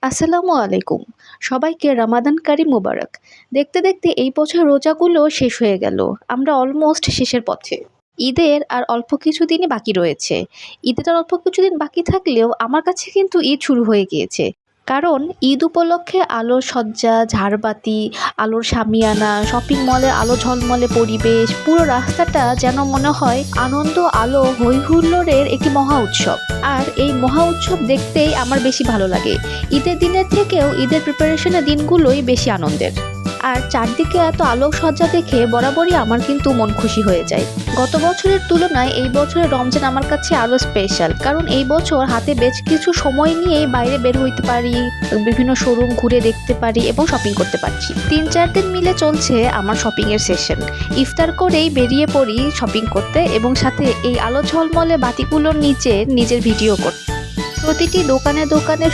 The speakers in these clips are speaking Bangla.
আসসালামু আলাইকুম। সবাইকে রমাদান কারিম মোবারক। দেখতে দেখতে এই বছর রোজাগুলো শেষ হয়ে গেল। আমরা অলমোস্ট শেষের পথে। ঈদের আর অল্প কিছুদিনই বাকি রয়েছে। ঈদের আর অল্প কিছুদিন বাকি থাকলেও আমার কাছে কিন্তু ঈদ শুরু হয়ে গিয়েছে। কারণ ঈদ উপলক্ষে আলোর সজ্জা, ঝাড়বাতি, আলোর শামিয়ানা, শপিং মলের আলো ঝলমলে পরিবেশ, পুরো রাস্তাটা যেন মনে হয় আনন্দ, আলো, হৈ হুল্লোড়ের একটি মহা উৎসব। আর এই মহা উৎসব দেখতেই আমার বেশি ভালো লাগে। ঈদের দিনের থেকেও ঈদের প্রিপারেশনের দিনগুলোই বেশি আনন্দের। আর চারদিকে এত আলোকসজ্জা দেখে বরাবরই আমার কিন্তু মন খুশি হয়ে যায়। গত বছরের তুলনায় এই বছরের রমজান আমার কাছে আরও স্পেশাল, কারণ এই বছর হাতে বেশ কিছু সময় নিয়েই বাইরে বের হইতে পারি, বিভিন্ন শোরুম ঘুরে দেখতে পারি এবং শপিং করতে পারছি। ৩-৪ দিন মিলে চলছে আমার শপিংয়ের সেশন। ইফতার করেই বেরিয়ে পড়ি শপিং করতে এবং সাথে এই আলো ঝলমলে বাতিগুলোর নিচে নিজের ভিডিও করতে। প্রতিটি দোকানে দোকানে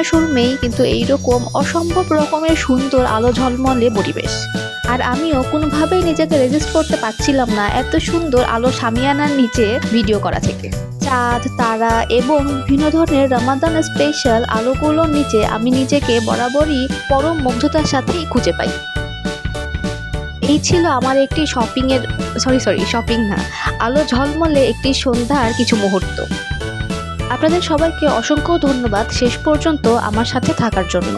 শোরুমেই কিন্তু এইরকম অসম্ভব রকমের সুন্দর আলো ঝলমলে পরিবেশ। আর আমিও কোনোভাবেই নিজেকে রেজিস্ট করতে পারছিলাম না এত সুন্দর আলো শামিয়ানার নিচে ভিডিও করা থেকে। চাঁদ, তারা এবং বিভিন্ন ধরনের রমাদান স্পেশাল আলোগুলোর নিচে আমি নিজেকে বরাবরই পরম মুগ্ধতার সাথেই খুঁজে পাই। এই ছিল আমার একটি শপিং না, আলো ঝলমলে একটি সন্ধ্যার কিছু মুহূর্ত। আপনাদের সবাইকে অসংখ্য ধন্যবাদ শেষ পর্যন্ত আমার সাথে থাকার জন্য।